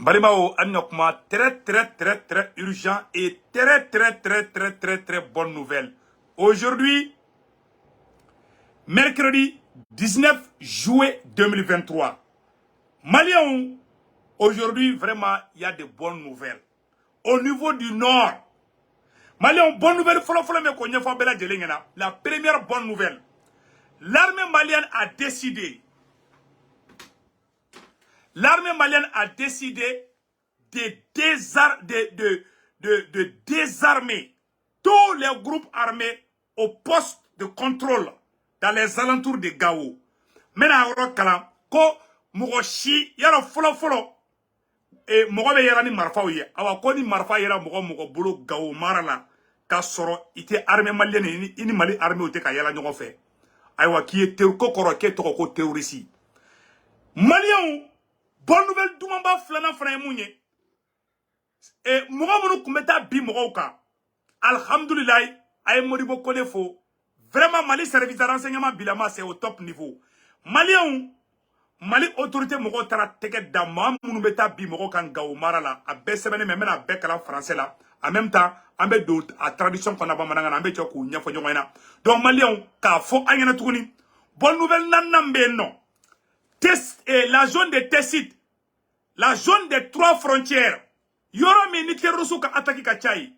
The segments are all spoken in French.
Balimao Annokma, très urgent et très bonne nouvelle. Aujourd'hui, mercredi 19 juillet 2023. Maliens, aujourd'hui, vraiment, il y a de bonnes nouvelles. Au niveau du Nord, Maliens, bonne nouvelle, la première bonne nouvelle. L'armée malienne a décidé. L'armée malienne a décidé de désarmer tous les groupes armés au poste de contrôle dans les alentours de Gao. Maintenant, ko Mogoshi, yara folo et Mogobe yara ni marfa ye. Awa ko ni marfa yara Mogo bolo Gao marala ka soro ite armée malienne ni Mali armée ote ka yala ɲɔgɔn fɛ. Aywa qui est ko terroriste. Maliens, bonne nouvelle Doumamba flana fana mounye. Et Mogo kumeta bi Mogoka. Alhamdulillah, aye Modibo Kodefo. Vraiment, Mali service de renseignement bilama, c'est au top niveau. Maliens, Mali autorité Mogo tara teke dama mounubeta bi Mogo kan Gao marala. A bessemene même a bekala français là. En même temps, en fait d'autres, à tradition qu'on a pas manangana, en fait chokou nyafo nyongena. Donc Maliens, ka fo anyana touni. Bonne nouvelle nanambe non. La zone de Tessit, la zone des 3 frontières, yoro mi nike rusu ka ataki ka chai.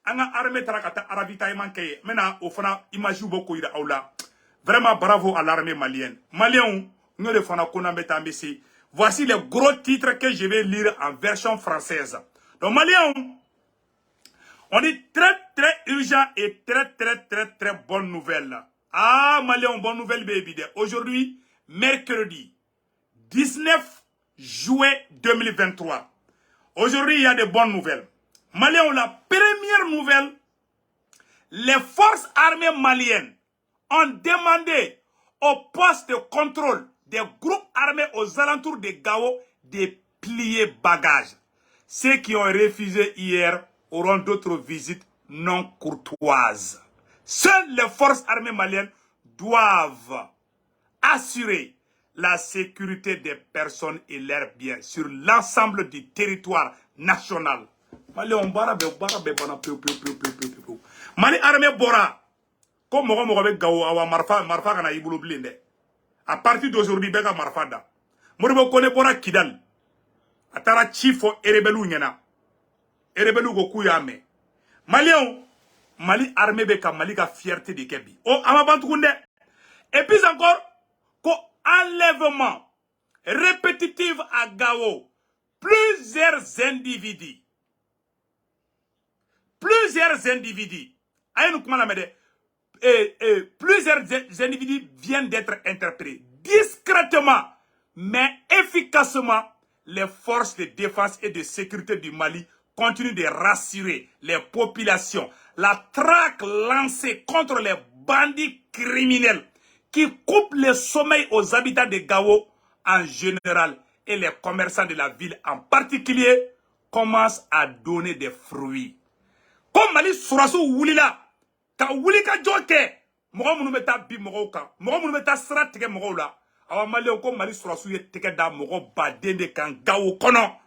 Anga armée tarakata aravitaillement keye. Maintenant, au fond, imagine beaucoup ira aula. Vraiment bravo à l'armée malienne. Maliens, nous le fana konambeta mbesi. Voici les gros titres que je vais lire en version française. Donc Maliens, on est très urgent et très bonne nouvelle. Ah Maliens, bonne nouvelle baby. Aujourd'hui, mercredi 19 juillet 2023. Aujourd'hui, il y a de bonnes nouvelles. Maliens, la première nouvelle, les forces armées maliennes ont demandé au poste de contrôle des groupes armés aux alentours de Gao de plier bagages. Ceux qui ont refusé hier auront d'autres visites non courtoises. Seules les forces armées maliennes doivent assurer la sécurité des personnes et leurs biens sur l'ensemble du territoire national. Mali armée bora. Comme Mogo Gao awa marfa kana ibulu blinde. À partir d'aujourd'hui, bega marfa da. Moribo kone bora Kidal. Atara chifo erebelu nyena. Erebelu goku yame. Mali armée beka Mali ka fierté de Kebi. Oh amabantukunde. Et puis encore, enlèvement répétitif à Gao. Plusieurs individus. Plusieurs individus viennent d'être interpellés. Discrètement, mais efficacement, les forces de défense et de sécurité du Mali continuent de rassurer les populations. La traque lancée contre les bandits criminels qui coupent le sommeil aux habitants de Gao en général et les commerçants de la ville en particulier commence à donner des fruits. Comme Mali Sourassou Wulila, ka Wulika Joke, Mogo Mounumeta Bi Mogoka, Mogo Mounumeta Sra Teke Mogola, Awa Mali Oko Mali Sourassou Ye Teke Da Mogo Badende Kan Gao Kono.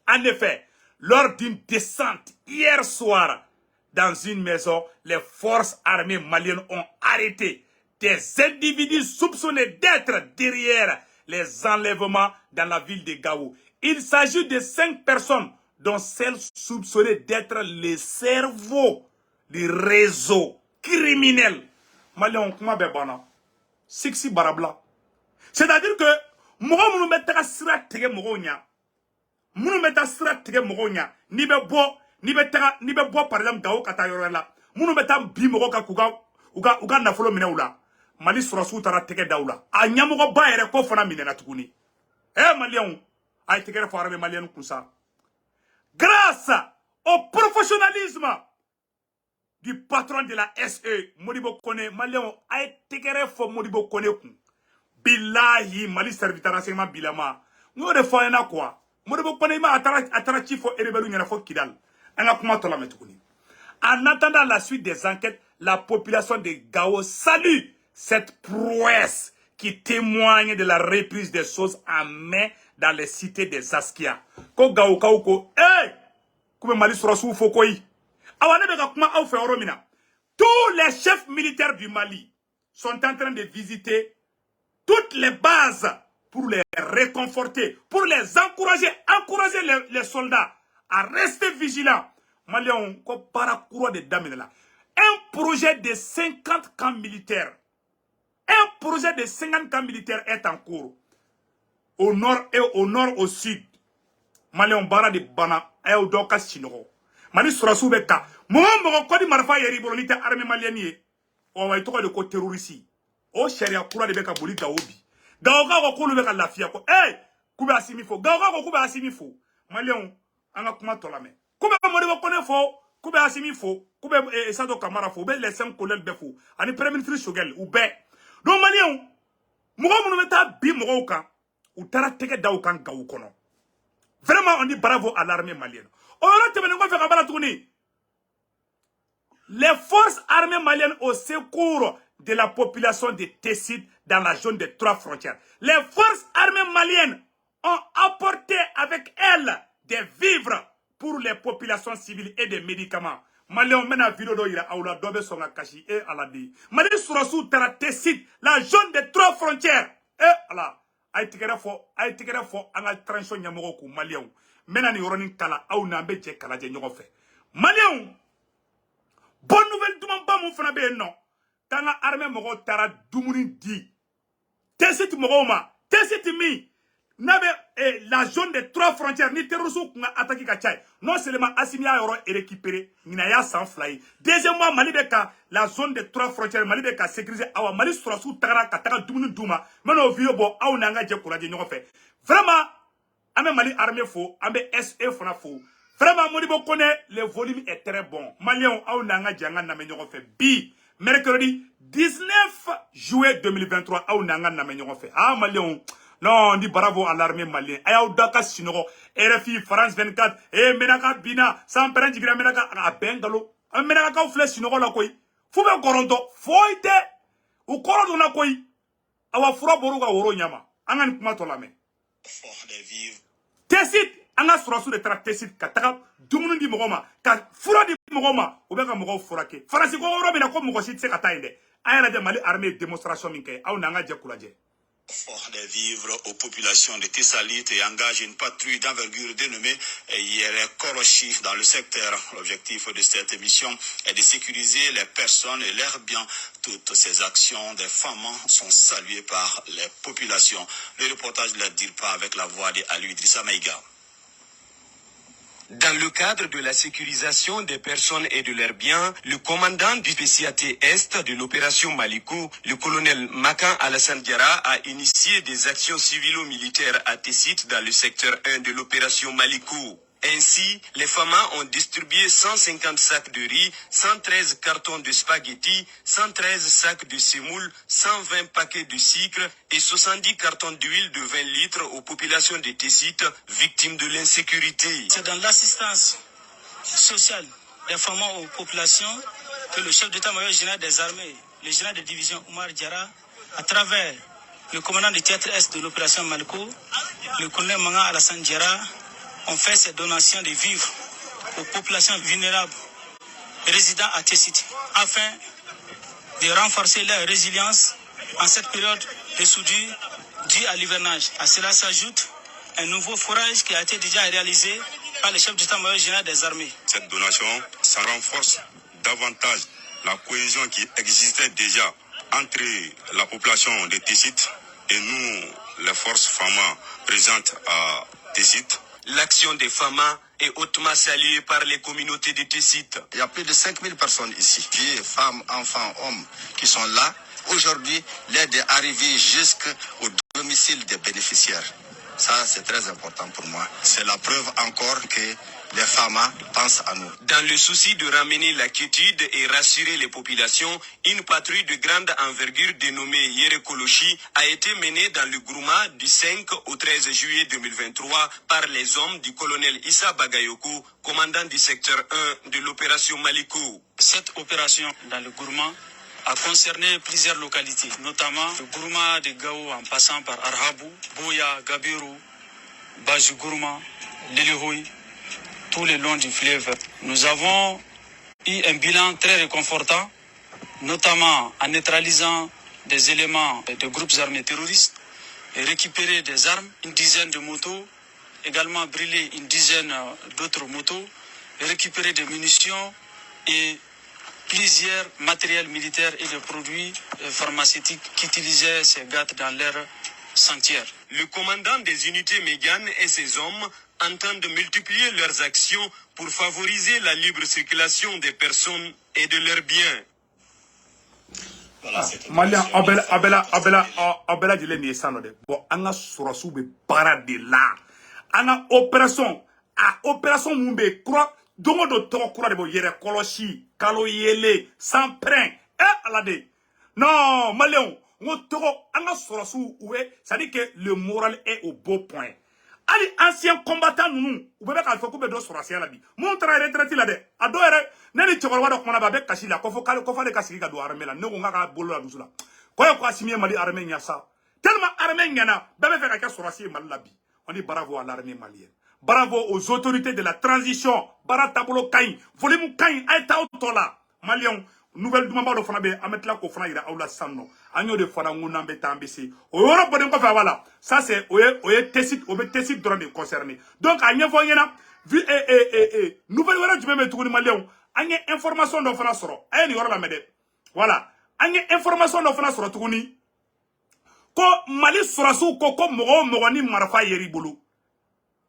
En effet, lors d'une descente hier soir dans une maison, les forces armées maliennes ont arrêté des individus soupçonnés d'être derrière les enlèvements dans la ville de Gao. Il s'agit de 5 personnes, dont celles soupçonnées d'être les cerveaux du réseau criminel. Maliens, comment bébana? Sixi barabla. C'est-à-dire que, Mogo Mounumeta Sra Tege Mogonya, Mounumeta Sra Tege Mogonya, ni be bo par exemple Gao kata yorela. Mounumeta bi Mogoka uga nafolo mine ula. Mali Sourassou tara teke daula. A nyamogo ba ere ko fana minena tukuni. Maliens, ay teke fo armée malienne kunsa. Grâce au professionnalisme du patron de la SE, Modibo Kone, Maliens, ay teke fo Modibo Kone kun. Billahi, Mali service de renseignement bilama. Nous de fois na quoi? Modibo Kone ma atara chifo erebelu nyana fo Kidal. Anga kuma tola metukuni. En attendant la suite des enquêtes, la population de Gao salue cette prouesse qui témoignent de la reprise des choses en main dans les cités des Askia. Ko Gaouka ou ko, hey! Koube Mali Sourasou Fokoyi. Awane beka kuma au fe oromina. Tous les chefs militaires du Mali sont en train de visiter toutes les bases pour les réconforter, pour les encourager, les soldats à rester vigilants. Maliens, ko para courant de Damina. Un projet de 50 camps militaires. Un projet de 50 camps militaires est en cours. Au nord et au sud. Maliens, bara de Bana, et au Doka Sinogo. Mali Sourasou Beka. Moi, Kodi Marfa Yeri Bolonite armée malienne. On va y trouver le côté terroriste. O sharia kura de Beka Bolita Obi. Gaoga ko kulu beka lafia ko. Hey! Kube asimi fo. Gaoga ko kube asimi fo. Maliens, anga kuma tolame. Kube moribo kone fo. Kube asimi fo. Kube Sado Kamara fo. Be les 5 collègues befo. Ani premier ministre Shogel. Ou be. Donc Maliens, Mougo Moumeta bi Mougoka. Ou tara teke da oukan gaoukono. Vraiment, on dit bravo à l'armée malienne. Les forces armées maliennes au secours de la population de Tessit dans la zone des 3 frontières. Les forces armées maliennes ont apporté avec elles des vivres pour les populations civiles et des médicaments. Maliens mena vidéo do ira aula dobe songa kashi et aladi. Mali Sourasou tara Tessit, la zone des 3 frontières. Et ala. Aïe tigere fo anga transition nyamogo ku Maliens. Mena ni yoroni kala au nambe je kala je nyogo fe. Maliens. Bonne nouvelle duman ba mon fana be non. Tanga armée mogo tara dumuni di. Tessit mogo ma. Tessit mi. Nabe la zone des 3 frontières ni terroristes nga attaqué ka chai. Non seulement Assimia yoro est récupéré, ngina ya sans fly. Deuxièmement Mali beka la zone des 3 frontières Mali beka sécurisé awa Mali Sourasou tagara ka taga dumuni duma. Meno vieux bo aw nanga je kuraje nyogo fe. Vraiment amé Mali armée faux, amé SE fona faux. Vraiment Modibo connaît le volume est très bon. Maliens aw nanga janga na menyogo fe. Bi mercredi 19 juillet 2023 aw nanga na menyogo fe. Ah Maliens. Non, on dit bravo à l'armée malienne. Aya Daka Sinogo, RFI, France 24, Menaka Bina, sans perdre Jigra Menaka à Bengalo. Un Menaka Flé Sinogo la koi. Fouba Koronto, Foite, ou Koronto na koi. Awa Fura Boruga Oro Nyama. Angan Kumato la main. Tessit, Anga Sourasou de Tra Tessit, Kataka, Dumundi Mogoma, Ka Fura di Mogoma, Obeka Mogo Furake. Farasi Goro Menako Mogosit Sekatainde. Aya de Mali armée démonstration minke, Aou Nanga Djakulaje. Fort des vivres aux populations de Tessalit et engage une patrouille d'envergure dénommée Yere Korochi dans le secteur. L'objectif de cette mission est de sécuriser les personnes et leurs biens. Toutes ces actions des femmes sont saluées par les populations. Le reportage de la DIRPA avec la voix de Ali Idrissa Maïga. Dans le cadre de la sécurisation des personnes et de leurs biens, le commandant du PCAT Est de l'opération Maliko, le colonel Makan Alassane Diarra, a initié des actions civilo-militaires à Tessit dans le secteur 1 de l'opération Maliko. Ainsi, les FAMA ont distribué 150 sacs de riz, 113 cartons de spaghettis, 113 sacs de semoule, 120 paquets de sucre et 70 cartons d'huile de 20 litres aux populations de Tessit victimes de l'insécurité. C'est dans l'assistance sociale des FAMA aux populations que le chef d'état-major général des armées, le général de division Oumar Diarra, à travers le commandant du théâtre Est de l'opération Maliko, le colonel Makan Alassane Diarra, on fait ces donations de vivres aux populations vulnérables résidant à Tessit afin de renforcer leur résilience en cette période de soudure due à l'hivernage. À cela s'ajoute un nouveau forage qui a été déjà réalisé par le chef d'état-major général des armées. Cette donation, ça renforce davantage la cohésion qui existait déjà entre la population de Tessit et nous, les forces FAMA présentes à Tessit. L'action des FAMA est hautement saluée par les communautés de Tessit. Il y a plus de 5000 personnes ici, filles, femmes, enfants, hommes, qui sont là. Aujourd'hui, l'aide est arrivée jusqu'au domicile des bénéficiaires. Ça, c'est très important pour moi. C'est la preuve encore que les FAMA pensent à nous. Dans le souci de ramener la quiétude et rassurer les populations, une patrouille de grande envergure dénommée Yere Kolochi a été menée dans le Gourma du 5 au 13 juillet 2023 par les hommes du colonel Issa Bagayoko, commandant du secteur 1 de l'opération Maliko. Cette opération dans le Gourma a concerné plusieurs localités, notamment le Gourma de Gao en passant par Arhabou, Boya, Gabiru, Baji Gourma, Lilihoui, tout le long du fleuve. Nous avons eu un bilan très réconfortant, notamment en neutralisant des éléments de groupes armés terroristes et récupérer des armes, une dizaine de motos, également brûler une dizaine d'autres motos, et récupérer des munitions et plusieurs matériels militaires et des produits pharmaceutiques qu'utilisaient ces gars dans leur sanctuaire. Le commandant des unités médianes et ses hommes entendent multiplier leurs actions pour favoriser la libre circulation des personnes et de leurs biens. Malien, Abela, je l'ai mis ça, bon, on a sur be para de là. On a opération Mumbe, croix, dongo de ton croix de bo yere koloshi, kalo yele, sans prin, alade. Non, Malien, on a sur ouais, ça dit que le moral est au beau point. Ali ancien combattant nous, ou bébé quand faut que bedo sur la bi. Mon travail retraité là de. Adore, nani tchokwa do kona babe kashi la kofo kale kofa de kashi ka do armée là. Ngo ngaka bolo la dusula. Koyo ko asimi mali armée nya ça. Tellement armée nyana, bébé fait ka sur la mal labi. On dit bravo à l'armée malienne. Bravo aux autorités de la transition. Baratabolo kain, volume kain ay taotola. Malien nouvelle dumamba do fana be ametla ko fana ira awla sanno agno de fana nguna be tambisi o yoro boden ko fa wala ça c'est oye tesit droit de concerné donc agno fo yena nouvelle wala du même tour malien agno information do fana soro ay ni yoro la mede voilà agno information do fana soro tuguni ko mali surasu ko mo ni marafa yeri bulu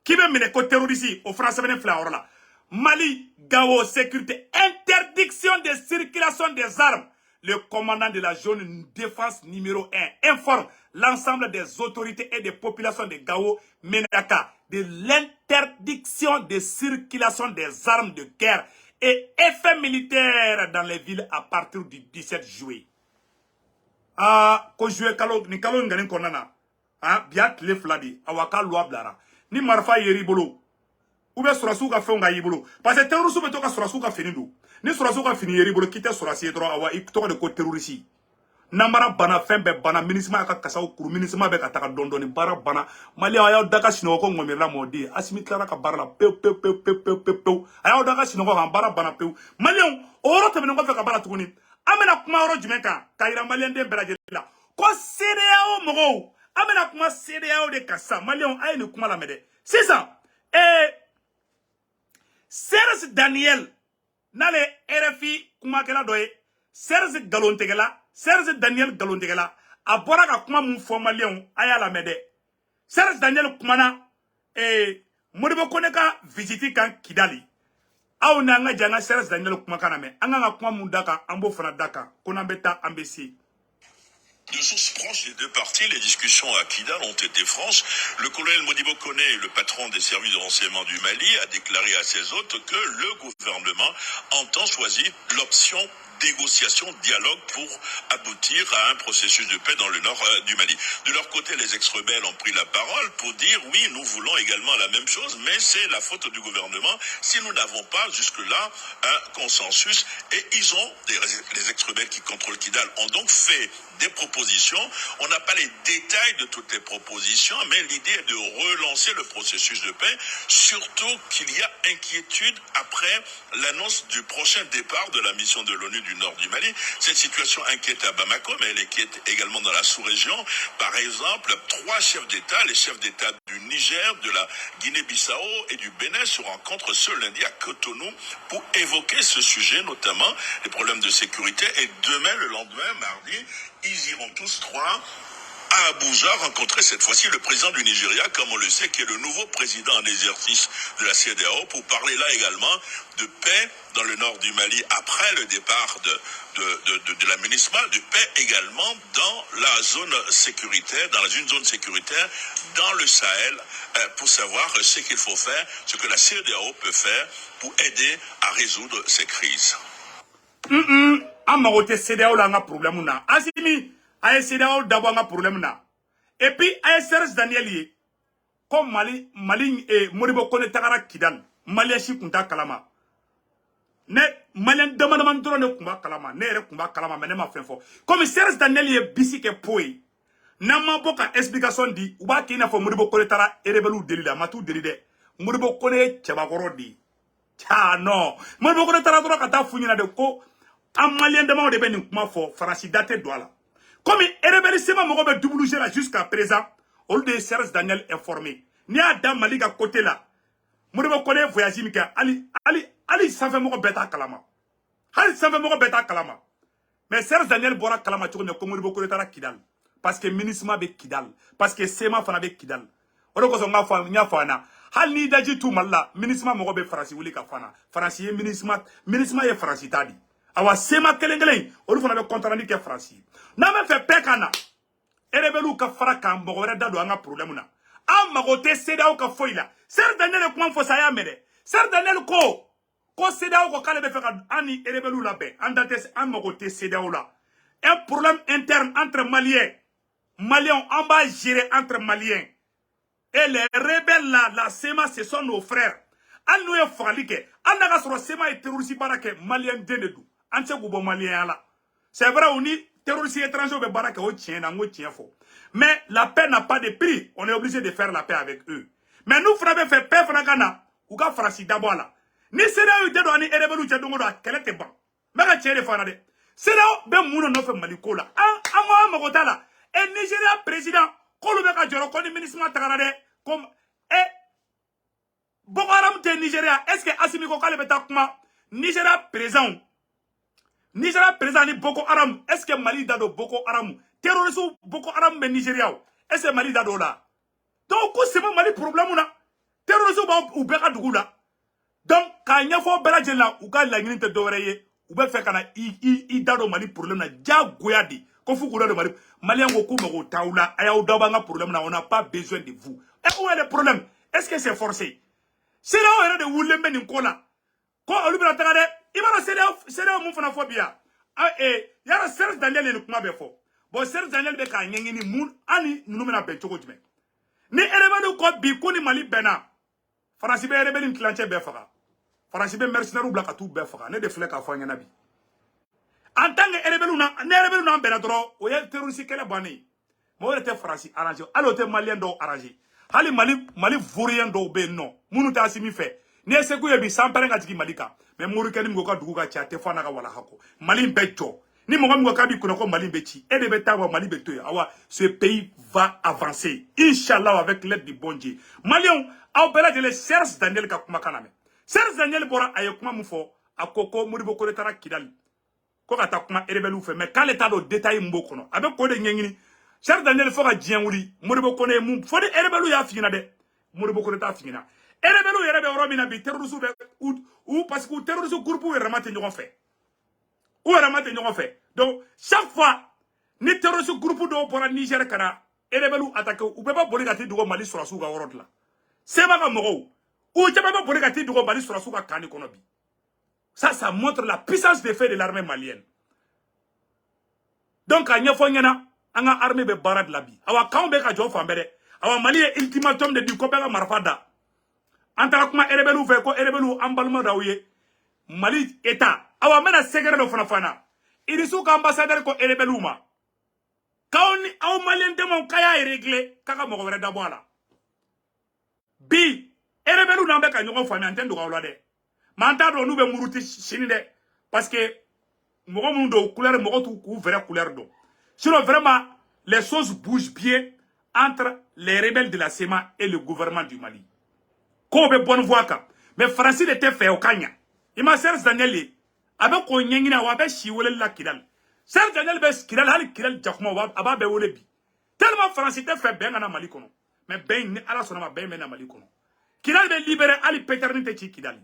kibe mine ko terroriste au français benen fla la Mali, Gao, sécurité, interdiction de circulation des armes. Le commandant de la zone défense numéro 1 informe l'ensemble des autorités et des populations de Gao, Menaka, de l'interdiction de circulation des armes de guerre et effets militaires dans les villes à partir du 17 juillet. Ah, ko jouer kalo, ni kalo ngani konana. Ah, biat le fladi, awaka loi blara. Ni marfa yeri bolo. Ou bien surasu ka fenga yibolo parce que terroriste be to ka surasu ka fini do ni surasu ka fini yeri bolo kite surasi dro awa ik to de ko terroriste namara bana fembe bana minisma ka kasaw kuru minisma be ka taka dondoni bara bana mali ayo daka sino ko ngomira modi asimi klara ka barla pe ayo daka sino ko bara bana pe mali oro te bino ko fe ka bara tuguni amena kuma oro jumenka kaira mali de belajela ko CEDEAO mogo amena kuma CEDEAO de kasa mali ay ni kuma la mede c'est ça Serge Daniel nale RFI kuma kela doye Serge Daniel Galontegela abora ka kuma mun fo malien aya la mede Serge Daniel kumana Modibo Koneka visiti kan Kidali aw na nga janga Serge Daniel kuma kana me anga kuma mun daka ambo fana daka kona beta ambesi. De sources proches des deux parties, les discussions à Kidal ont été franches. Le colonel Modibo Koné, le patron des services de renseignement du Mali, a déclaré à ses hôtes que le gouvernement entend choisir l'option négociation, dialogue pour aboutir à un processus de paix dans le nord du Mali. De leur côté, les ex-rebelles ont pris la parole pour dire oui, nous voulons également la même chose, mais c'est la faute du gouvernement si nous n'avons pas jusque-là un consensus. Et ils ont, les ex-rebelles qui contrôlent Kidal, ont donc fait des propositions. On n'a pas les détails de toutes les propositions, mais l'idée est de relancer le processus de paix, surtout qu'il y a inquiétude après l'annonce du prochain départ de la mission de l'ONU du nord du Mali. Cette situation inquiète à Bamako, mais elle inquiète également dans la sous-région. Par exemple, 3 chefs d'État, les chefs d'État du Niger, de la Guinée-Bissau et du Bénin se rencontrent ce lundi à Cotonou pour évoquer ce sujet, notamment les problèmes de sécurité. Et demain, le lendemain, mardi, ils iront tous 3 à Abuja rencontrer cette fois-ci le président du Nigeria, comme on le sait, qui est le nouveau président en exercice de la CEDEAO, pour parler là également de paix dans le nord du Mali après le départ de la MINUSMA, de paix également dans la zone sécuritaire, dans une zone sécuritaire dans le Sahel, pour savoir ce qu'il faut faire, ce que la CEDEAO peut faire pour aider à résoudre ces crises. Amarote CEDEAO la nga problème na asimi ay CEDEAO d'abord nga problème na et puis ay Serge Daniel yi comme Mali et Modibo Koné tagara Kidal Mali shi kunta kalama ne malien demandement dron ne kumba kalama ne yɛrɛ kumba kalama mais ne ma fɛn fɔ comme Serge Daniel ye bisi kɛ po ye n'a ma bɔ ka explication di u b'a k'i n'a fɔ Modibo Kone taara rebelle deli la a ma t'u deli dɛ Modibo Kone ye cɛbakɔrɔ de ye non Modibo Kone taara dɔrɔn ka taa f'u ɲɛna de ko an malien damaw de bɛ nin kuma fɔ Faransi da tɛ don a la comme rebelle sema mɔgɔ bɛ WG la jusqu'à présent olu de ye Serge Daniel informé n'i y'a da Mali ka côté la Modibo Kone voyage min kɛ ali sanfɛ mɔgɔ bɛɛ t'a kalama hali sanfɛ mɔgɔ bɛɛ t'a kalama mais Serge Daniel bɔra kalama cogo min ko Modibo Kone taara Kidal parce que MINUSMA bɛ Kidal parce que SEMA fana bɛ Kidal o de kosɔn n y'a fɔ an na hali n'i daji tu Mali la MINUSMA mɔgɔ bɛ Faransi wuli ka fana Faransi ye MINUSMA ye Faransi ta di awa SEMA kelen kelen olu fana bɛ contrandi kɛ Faransi n'an bɛ fɛ bɛɛ ka na rebelle ka fara kan mɔgɔ wɛrɛ da don an ka problème na an mago tɛ CEDEAO ka foyi la Serge Daniel kuma fɔ sa y'a mɛn dɛ Serge Daniel ko CEDEAO ko k'ale bɛ fɛ ka an ni rebelle labɛn an mago tɛ CEDEAO la un problème interne entre Maliens on va gérer entre Maliens et les rebelles là la SEMA ce sont nos frères an n'o ye fagali kɛ an n'a ka sɔrɔ SEMA ye terroriste baara kɛ Malien den de don an tɛ se k'u bɔ Malien la c'est vrai o ni terroristes étrangers bɛ baara kɛ o tiɲɛ na n ko tiɲɛ fɔ mais la paix n'a pas de prix on est obligé de faire la paix avec eux mais nous fana bɛ fɛ paix fana ka na u ka Faransi dabɔ a la ni CEDEAO tɛ don ani rebelle cɛ don o don a kɛlɛ tɛ ban n bɛ ka tiɲɛ de fɔ an na dɛ CEDEAO bɛ mun de nɔfɛ Mali ko la an mago t'a la et Nigeria président k'olu bɛ ka jɔrɔ ko ni MINUSMA tagara dɛ comme Boko Haram tɛ Nigeria est-ce que Assimi ko k'ale bɛ taa kuma Nigeria président ni Boko Haram est-ce que Mali da don Boko Haram terroristes Boko Haram bɛ Nigeria est-ce que Mali da don la donc ko c'est Mali problème na terroristes b'u bɛɛ ka dugu la donc k'a ɲɛfɔ bɛɛ lajɛlen la u ka laɲini tɛ dɔwɛrɛ ye u bɛ fɛ ka na i da don Mali problème na diyagoya de ko f'u k'u da don Mali Malien ko k'u mago t'aw la a y'aw dabɔ an ka problème na on n'a pas besoin de vous où est le problème est-ce que c'est forcé CEDEAO yɛrɛ de wulilen bɛ nin ko la ko olu bɛna taga dɛ i b'a dɔn CEDEAO mun fana fɔ bi yan yala Serge Daniel ye nin kuma bɛɛ fɔ bon Serge Daniel bɛ k'a ɲɛɲini mun ani ninnu bɛna bɛn cogo jumɛn ni rebelle ko bi ko ni Mali bɛnna Faransi bɛ rebelle ni tilancɛ bɛɛ faga Faransi bɛ mercenaires bila ka t'u bɛɛ faga ne de filɛ k'a fɔ an ɲɛna bi en tant que rebelle ne rebelle n'an bɛnna dɔrɔn o ye terroriste kɛlɛ bannen ye mais o de tɛ Faransi arrangé hali o tɛ Malien dɔw arrangé hali Mali vaurien dɔw bɛ yen nɔ minnu tɛ Assimi fɛ ni ye Sékou ye bi sanpɛrɛn ka jigin Mali kan mais Morikɛni min ko ka dugu ka ci a tɛ fɔ a n'a ka walaha kɔ Mali bɛ jɔ ni mɔgɔ min ko k'a b'i kunna ko Mali bɛ ci e de bɛ taa wa Mali bɛ to yen awa ce pays va avancer inchallah avec l'aide du bon Dieu Maliens aw bɛɛ lajɛlen Serge Daniel ka kumakan lamɛn Serge Daniel bɔra a ye kuma min fɔ a ko Modibo Kone taara Kidali ko ka taa kuma rebelle fɛ mais k'ale t'a dɔn détail min b'o kɔnɔ a bɛ k'o de ɲɛɲini Serge Daniel fo ka diɲɛ wuli Modibo Kone ye mun fɔ ni rebelle y'a f'i ɲɛna dɛ Modibo Kone t'a f'i ɲɛna rebelle yɛrɛ bɛ yɔrɔ min na bi terroristes bɛ ou parce que terroristes groupe yɛrɛ ma tɛ ɲɔgɔn fɛ u yɛrɛ ma tɛ ɲɔgɔn fɛ donc chaque fois ni terroriste groupe dɔw bɔra Niger ka na rebelle attaquer u bɛɛ bɛ boli ka t'i dogo Mali sɔrɔsiw ka yɔrɔ de la SEMA ka mɔgɔw u caman bɛ boli ka t'i dogo Mali sɔrɔsiw ka kan de kɔnɔ bi ça montre la puissance de feu de l'armée malienne donc a ɲɛfɔ ɲɛna an ka armée bɛ baara de la bi awa kanw bɛ ka jɔ fan bɛɛ dɛ awa Mali ye ultimatum de di ko bɛɛ ka marifa da an taara kuma rebelle fɛ ko rebelle an balima d'aw ye Mali état awa n bɛna secret dɔ fana fana Idrissou ka ambassadeur ko rebelle ma k'aw ni aw Malien dɛmɛw k'a y'a régler k'a ka mɔgɔ wɛrɛ dabɔ a la bi rebelle n'an bɛ ka ɲɔgɔn faamuya an tɛ dogo aw la dɛ mais an t'a dɔn n'u bɛ muruti sini dɛ parce que mɔgɔ minnu don couleur mɔgɔ t'u k'u vraie couleur dɔn sinon vraiment les choses bougent bien entre les rebelles de la SEMA et le gouvernement du Mali ko bɛ bonne voie kan mais Faransi de tɛ fɛ o ka ɲa i ma Serge Daniel ye a bɛ k'o ɲɛɲini wa a bɛ si weleli la Kidali Serge Daniel bɛ Kidali hali Kidali jakuma a b'a bɛɛ wele bi tellement Faransi tɛ fɛ bɛn ka na Mali kɔnɔ mais bɛn ni Ala sɔnna ma bɛn bɛ na Mali kɔnɔ Kidali bɛ libérer hali Peterni tɛ ci Kidali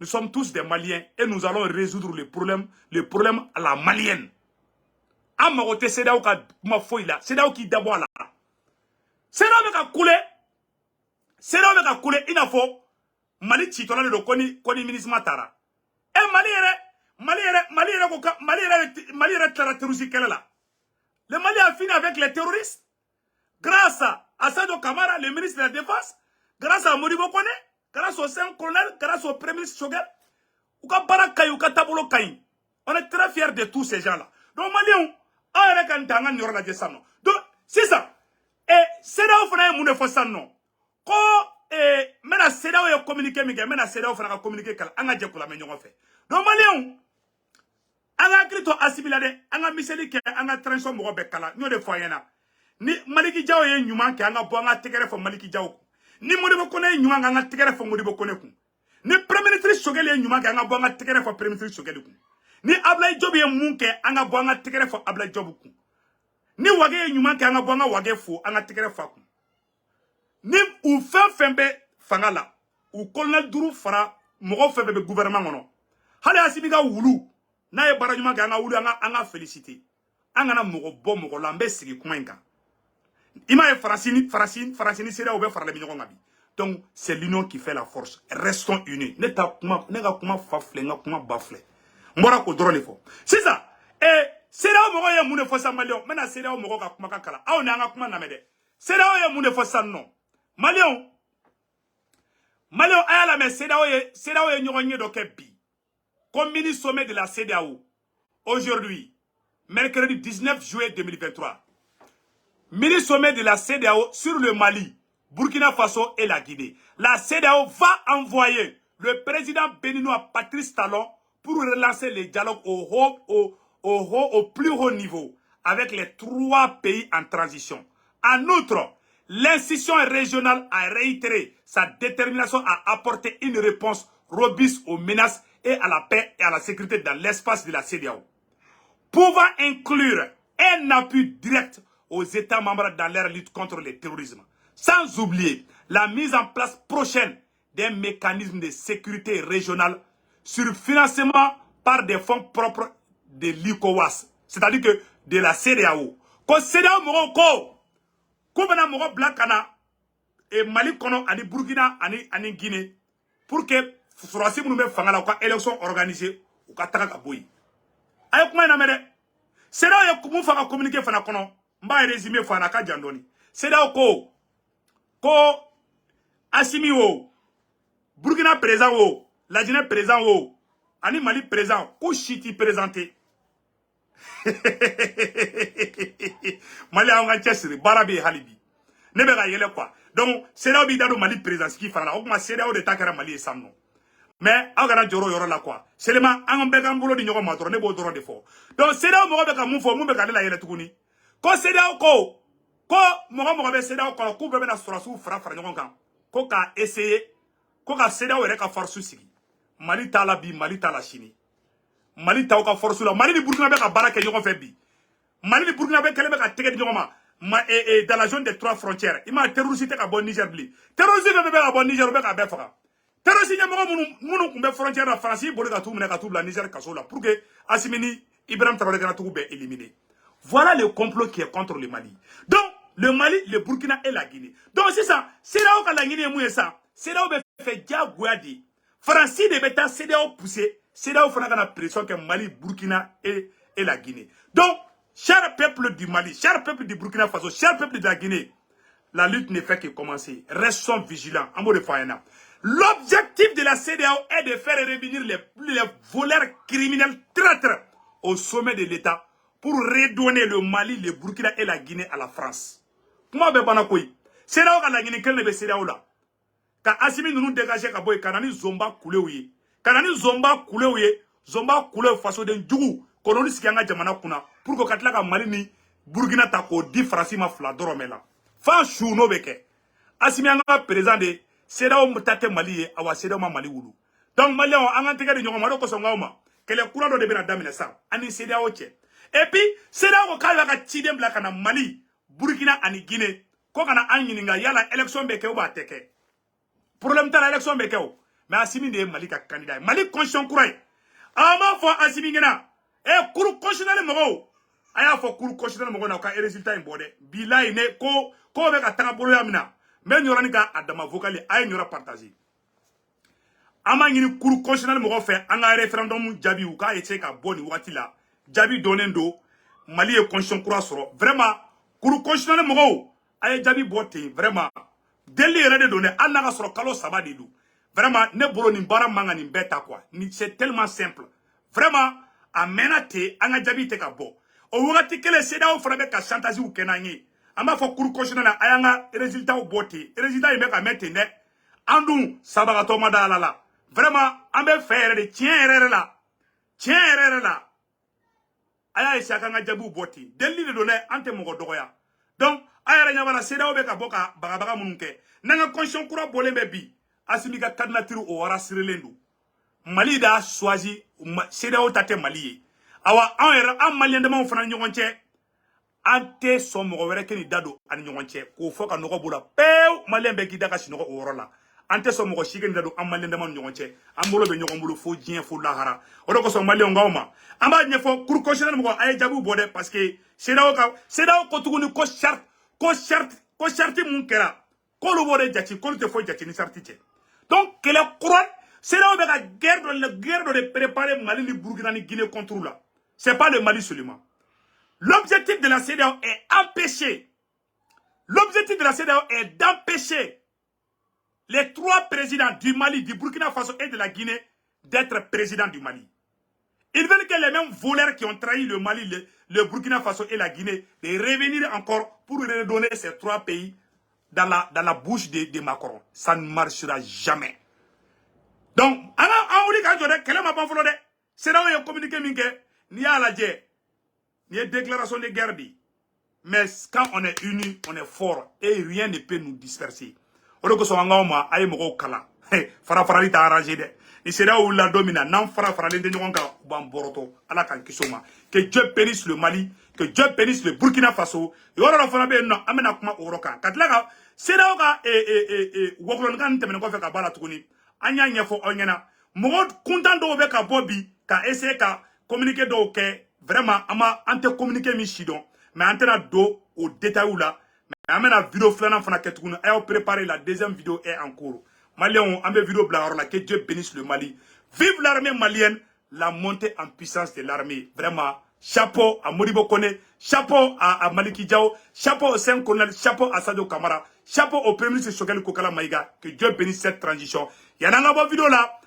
nous sommes tous des Maliens et nous allons résoudre le problème à la malienne an mago tɛ CEDEAO ka kuma foyi la CEDEAO k'i dabɔ a la CEDEAO bɛ ka kule i n'a fɔ Mali citɔla de don ko ni MINUSMA taara Mali yɛrɛ tilara terroriste kɛlɛ la le Mali a fini avec les terroristes grâce à Sadio Kamara le ministre de la Défense grâce à Modibo Kone grâce aux 5 colonels grâce au premier ministre Choguel ou ka barakaï, ou ka tabolo kaï. On est très fiers de tous ces gens-là. Donc, Maliens, on est quand on a la ça non. Donc, c'est ça. Et c'est là où on a mon effort ça non. Quand, maintenant, c'est là où on communique, maintenant, c'est là où on a communiqué, on a dit qu'on a mis en fait. Donc, Maliens, on a écrit assimilé, on a mis celui qui a tranché mon bekala, nous de foyer là. Ni Maliki Diaw est humain qui a un bon atterré pour Maliki Diaw. Ni Modibo connaît humain qui a un atterré pour Modibo connaît. Ni Premier ministre Sogel est humain qui a un bon atterré pour Premier ministre Sogel. Ni Ablaye Job est humain qui a un bon atterré pour Ablaye Job. Ni Wage est humain qui a un bon Wage fou, un atterré pour. Ni ou Fembe Fangala, ou Colonel Dourou Fara, Moro Fembe gouvernement. Hale Asibiga Wulu, na e barajuma qui a un Wulu, anga félicité. Anga Moro bon Moro Lambe Sigi Kouenka. Ima est Francini c'est là où faire les millions. Donc, c'est l'union qui fait la force. Restons unis. Ne ta comment fafle, ne comment bafle. Mora ko drone fo. C'est ça. Et c'est là où Moro ya mune fo sa Malion. Maintenant, c'est là où Moro ka kuma kala. Ah, on a nga kuma namede. C'est là où ya mune fo sa non. Malion ayala mais c'est là où ya nyoronye do kebi. Comme mini sommet de la CEDEAO. Aujourd'hui, mercredi 19 juillet 2023. Mini sommet de la CEDEAO sur le Mali, Burkina Faso et la Guinée. La CEDEAO va envoyer le président béninois Patrice Talon pour relancer les dialogues au plus haut niveau avec les 3 pays en transition. En outre, l'institution régionale a réitéré sa détermination à apporter une réponse robuste aux menaces et à la paix et à la sécurité dans l'espace de la CEDEAO, pouvant inclure un appui direct aux États membres dans leur lutte contre le terrorisme. Sans oublier la mise en place prochaine d'un mécanisme de sécurité régionale sur financement par des fonds propres de l'ICOWAS, c'est-à-dire que de la CEDEAO. Quand CEDEAO Morocco, comme on a Morocco Blackana et Mali Kono, ani Burkina, ani Guinée, pour que Furasi Mounoumé Fangala, ou élection organisée, ou Kataka Boui. Ayo kuma ina mede. CEDEAO ya kumufanga communiquer fana kono. Mba résumé fana ka jandoni. CEDEAO ko Assimi wo, Burkina présent wo, la Guinée présent wo, ani Mali présent, ko chiti présenté. Mali a nga chesiri, barabi halibi. Nebe ga yele quoi. Donc CEDEAO bi dado Mali présent ski fana. Okuma CEDEAO de takara Mali e samno. Mais agara joro yoro la quoi. Seulement an beka mbulo di nyoko matro ne bo doro de fo. Donc CEDEAO mo beka mufo mu beka la yele tukuni. Ko CEDEAO ko mo be CEDEAO ko ku be na surasu fra nyoko kan. Ko ka essayer ko ka CEDEAO re ka force sigi. Mali ta la bi, Mali ta la chini. Mali ta ka force la. Mali di Burkina be ka baraka nyoko fe bi. Mali di Burkina be kele be ka tege di nyoko ma. Dans la zone des 3 frontières. Il m'a terrorisé ka bon Niger bli. Terrorisé be ka bon Niger be ka be faka. Terrorisé munu kumbe frontière la France boli ka tout la Niger kaso la pour que Assimini Ibrahim Traoré kana tout be éliminé. Voilà le complot qui est contre le Mali. Donc le Mali, le Burkina et la Guinée. Donc c'est ça. C'est là où la Guinée est mouillée ça. C'est là où on fait diagouadi. France de bêta, c'est là où pousser. C'est là où on a la pression que Mali, Burkina et la Guinée. Donc, cher peuple du Mali, cher peuple du Burkina Faso, cher peuple de la Guinée, la lutte ne fait que commencer. Restons vigilants. En mot de Fayana. L'objectif de la CEDEAO est de faire revenir les voleurs criminels traîtres au sommet de l'État pour redonner le Mali, le Burkina et la Guinée à la France. Comment be banakoy? CEDEAO ka la Guinée quelle be CEDEAO là? Ka Assimi nous dégager ka boy kanani zomba kule ouye. Kanani zomba kule ouye, zomba kule façon de djougou. Koloni sikanga jamana kuna pour que katla ka Mali ni Burkina ta ko di farasi ma fla doromela. Fa chouno beke. Assimi anga président de CEDEAO mutate Mali e awa CEDEAO ma Mali wulu. Donc Mali on anga tege de nyoma ko songa uma. Kele kura do de bena damina sa. Ani CEDEAO che. Et puis CEDEAO ka ka tidem bla kana Mali, Burkina ani Guinée. Ko kana anyininga yala election beke ou ba teke. Problème ta la élection beke ou. Mais Assimi de Mali ka candidat. Mali conscient kouray. Ama fo Assimi ngena. Kourou constitutionnel mogo. Aya fo kourou constitutionnel mogo na ka résultat imbode. Bilay ne ko be ka tanga bolo yamina. Mais ñorani ka adama vocali ay ñora partager. Ama ngini kourou constitutionnel mogo fait anga référendum jabi ou ka essayer ka boni wati la. Jabi donendo Mali e constitution kura soro. Vraiment kourou constitutionnel mogo ay jabi bote vraiment. Deli yere de donner an naga soro kalo saba de du. Vraiment, ne bolo ni bara manga ni beta quoi. C'est tellement simple. Vraiment, a menate, anga jabi te ka bo. O wagati kele seda o frabe ka chantage ou kenanye. Amba fo cour constitutionnel ayanga résultat au boté. Résultat il me ka mettre ne. Andou sabagato madala. Vraiment, ambe faire de tien là. Tien là. Aya esa kanga jabu boté. Deli de donner ante mo dogoya. Donc, aya nyabala seda o be ka boka bagabaga munke. Nanga conscience kura bolembe bi. Asimi ka candidature o wara sirelendo. Mali da choisi seda o tate Mali. Awa an malien de man fana ɲɔgɔn cɛ an tɛ sɔn mɔgɔ wɛrɛ kɛ ni da don ani ɲɔgɔn cɛ k'o fɔ ka nɔgɔ b'o la pewu malien bɛɛ k'i da ka sinɔgɔ o yɔrɔ la an tɛ sɔn mɔgɔ si kɛ ni da don an malien dama ni ɲɔgɔn cɛ an bolo bɛ ɲɔgɔn bolo fo diɲɛ fo lahara o de kosɔn malien k'aw ma an b'a ɲɛfɔ cour constitutionnel mɔgɔ a ye jaabiw bɔ dɛ parce que CEDEAO ko tuguni ko charte mun kɛra k'olu b'o de jate k'olu tɛ foyi jate ni charte tɛ donc kɛlɛ kura CEDEAO bɛ ka guerre dɔ de préparer Mali ni Burkina ni Guinée contre la. C'est pas le Mali seulement. L'objectif de la CEDEAO est empêcher. L'objectif de la CEDEAO est d'empêcher les 3 présidents du Mali, du Burkina Faso et de la Guinée d'être présidents du Mali. Ils veulent que les mêmes voleurs qui ont trahi le Mali, le Burkina Faso et la Guinée, de revenir encore pour redonner ces 3 pays dans la bouche de Macron. Ça ne marchera jamais. Donc, on dit que CEDEAO a communiqué ni à la guerre, ni à déclaration de guerre. Mais quand on est unis, on est fort et rien ne peut nous disperser. On dit que son engagement a été kala. Farafari t'a arrangé de. Et c'est là où la domina. Non, farafari de nous bamboroto. Allah kan kisoma. Que Dieu bénisse le Mali, que Dieu bénisse le Burkina Faso. Et on a fait non, amena kuma oroka. Katlaga, c'est là où woklongan temene ko fe ka bala tukuni. Anya nyefo onyena. Mo content do be ka bobi ka essayer ka communiquer do ke vraiment ama ante communiquer mi chidon mais antena do au détail là mais amena vidéo flana fana ketukunu ayo préparer la deuxième vidéo est en cours malien ambe vidéo bla la que Dieu bénisse le Mali vive l'armée malienne la montée en puissance de l'armée vraiment chapeau à Modibo Kone chapeau à Maliki Diao chapeau au Saint Colonel chapeau à Sadio Kamara chapeau au premier ministre Choguel Kokala Maïga que Dieu bénisse cette transition yana nga bo vidéo là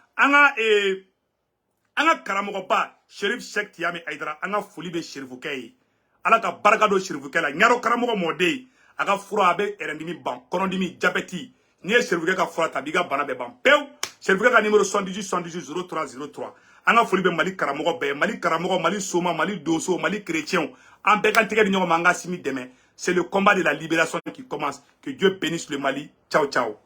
anga karamogo ba Chérif Cheikh Tiame Aïdara anga foli be Chérifukei ala ka baraka do Chérifukei la nyaro karamogo mode aga fura abe erendimi ban konondimi diabeti ni Chérifukei ka fura tabiga bana be ban pew Chérifukei ka numéro 78 03 anga foli be Mali karamogo Mali Soma Mali Dosso Mali chrétien en bekantike ni nyoma anga simi demain c'est le combat de la libération qui commence que Dieu bénisse le Mali ciao ciao.